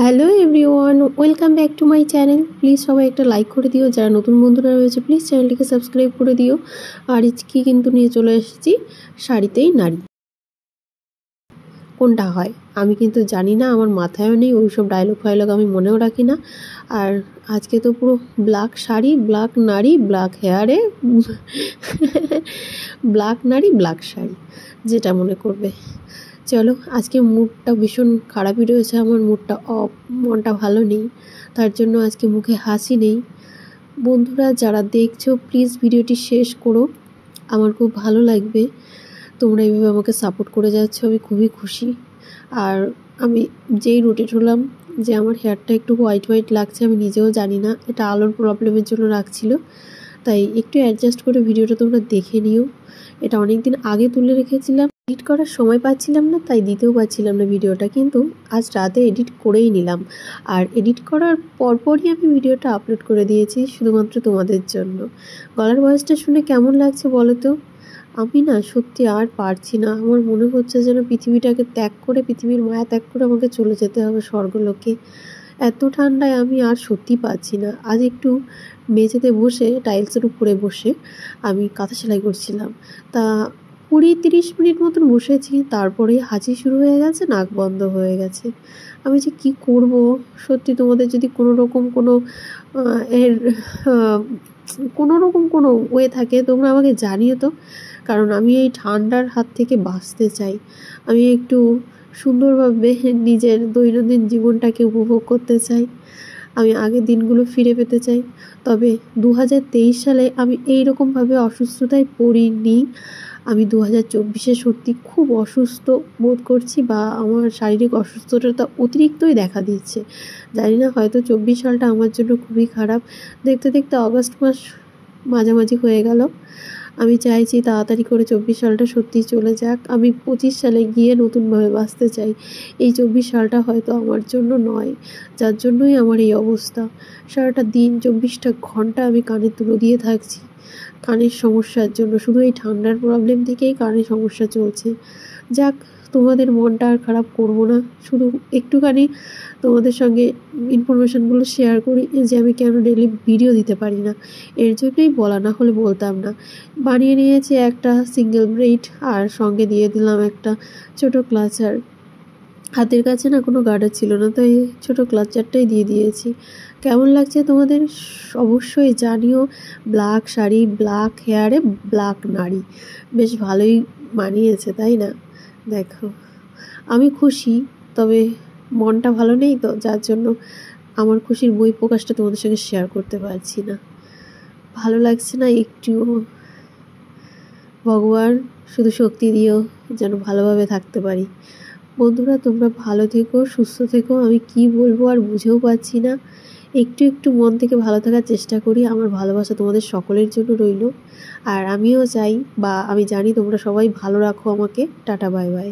Hello everyone, welcome back to my channel. Please সবাই একটা like করে দিও, যারা নতুন বন্ধুরা রয়েছে প্লিজ চ্যানেলটিকে সাবস্ক্রাইব করে দিও। আর আজকে কিন্তু নিয়ে চলে এসেছি শাড়িতেই নারী কোনটা হয় আমি কিন্তু জানি না, আমার মাথায়ও নেই, ওইসব ডায়লগ ফায়লগ আমি মনেও রাখি না। আর আজকে তো পুরো ব্ল্যাক শাড়ি, ব্ল্যাক নারী, ব্ল্যাক হেয়ারে, ব্ল্যাক নারী, ব্ল্যাক শাড়ি, যেটা মনে করবে। চলো, আজকে মুডটা ভীষণ খারাপই রয়েছে, আমার মুডটা অফ, মনটা ভালো নেই, তার জন্য আজকে মুখে হাসি নেই। বন্ধুরা যারা দেখছো প্লিজ ভিডিওটি শেষ করো, আমার খুব ভালো লাগবে, তোমরা এইভাবে আমাকে সাপোর্ট করে যাচ্ছ, আমি খুবই খুশি। আর আমি যেই রোটেট হলাম যে আমার হেয়ারটা একটু হোয়াইট হোয়াইট লাগছে, আমি নিজেও জানি না, এটা আলোর প্রবলেমের জন্য রাখছিল, তাই একটু অ্যাডজাস্ট করে ভিডিওটা তোমরা দেখে নিও। এটা অনেক দিন আগে তুলে রেখেছিলাম, এডিট করার সময় পাচ্ছিলাম না, তাই দিতেও পারছিলাম না ভিডিওটা, কিন্তু আজ রাতে এডিট করেই নিলাম। আর এডিট করার পরপরই আমি ভিডিওটা আপলোড করে দিয়েছি শুধুমাত্র তোমাদের জন্য। গলার ভয়েসটা শুনে কেমন লাগছে বলো তো? আমি না সত্যি আর পারছি না, আমার মনে হচ্ছে যেন পৃথিবীটাকে ত্যাগ করে, পৃথিবীর মায়া ত্যাগ করে আমাকে চলে যেতে হবে স্বর্গলোকে। এত ঠান্ডায় আমি আর সত্যি পাচ্ছি না। আজ একটু মেঝেতে বসে, টাইলসের উপরে বসে আমি কাঁথা সেলাই করছিলাম, তা 20-30 মিনিট মতন বসেছি, তারপরেই হাঁচি শুরু হয়ে গেছে, নাক বন্ধ হয়ে গেছে। আমি যে কি করব, সত্যি তোমাদের যদি কোনো রকম কোনো এর কোনো রকম কোনো ওয়ে থাকে তোমরা আমাকে জানিও তো, কারণ আমি এই ঠান্ডার হাত থেকে বাঁচতে চাই। আমি একটু সুন্দরভাবে নিজের দৈনন্দিন জীবনটাকে উপভোগ করতে চাই, আমি আগের দিনগুলো ফিরে পেতে চাই। তবে 2023 সালে আমি এইরকমভাবে অসুস্থতায় পড়িনি। আমি 2024-এ সত্যি খুব অসুস্থ বোধ করছি, বা আমার শারীরিক অসুস্থতা অতিরিক্তই দেখা দিচ্ছে। জানি না, হয়তো 24 সালটা আমার জন্য খুবই খারাপ। দেখতে দেখতে অগস্ট মাস মাঝামাঝি হয়ে গেল। আমি চাইছি তাড়াতাড়ি করে 24 সালটা সত্যিই চলে যাক, আমি 25 সালে গিয়ে নতুনভাবে বাঁচতে চাই। এই 24 সালটা হয়তো আমার জন্য নয়, যার জন্যই আমার এই অবস্থা। সারাটা দিন 24টা ঘন্টা আমি কানে তুলো দিয়ে থাকছি কানের সমস্যার জন্য, শুধু এই ঠান্ডার প্রবলেম থেকেই কানের সমস্যা চলছে। যাক, তোমাদের মনটা আর খারাপ করব না, শুধু একটুখানি তোমাদের সঙ্গে ইনফরমেশানগুলো শেয়ার করি যে আমি কেন ডেলি ভিডিও দিতে পারি না, এর জন্যই বলা, না হলে বলতাম না। বানিয়ে নিয়েছি একটা সিঙ্গেল ব্রেড, আর সঙ্গে দিয়ে দিলাম একটা ছোট ক্লাচার। হাতের কাছে না কোনো গার্ডার ছিল না, তাই ছোট ক্লাচারটাই দিয়ে দিয়েছি। কেমন লাগছে তোমাদের অবশ্যই জানিও। ব্ল্যাক শাড়ি, ব্ল্যাক হেয়ারে, ব্ল্যাক নারী, বেশ ভালোই মানিয়েছে তাই না? দেখো, আমি খুশি, তবে মনটা ভালো নেই তো, যার জন্য আমার খুশির বহিঃপ্রকাশটা তোমাদের সঙ্গে শেয়ার করতে পারছি না। ভালো লাগছে না একটুও। ভগবান শুধু শক্তি দিও যেন ভালোভাবে থাকতে পারি। বন্ধুরা তোমরা ভালো থেকো, সুস্থ থেকো, আমি কি বলবো আর বুঝেও পাচ্ছি না। একটু একটু মন থেকে ভালো থাকার চেষ্টা করি, আমার ভালোবাসা তোমাদের সকলের জন্য রইল। আর আমিও চাই, বা আমি জানি তোমরা সবাই ভালো রাখো আমাকে। Tata, bye bye.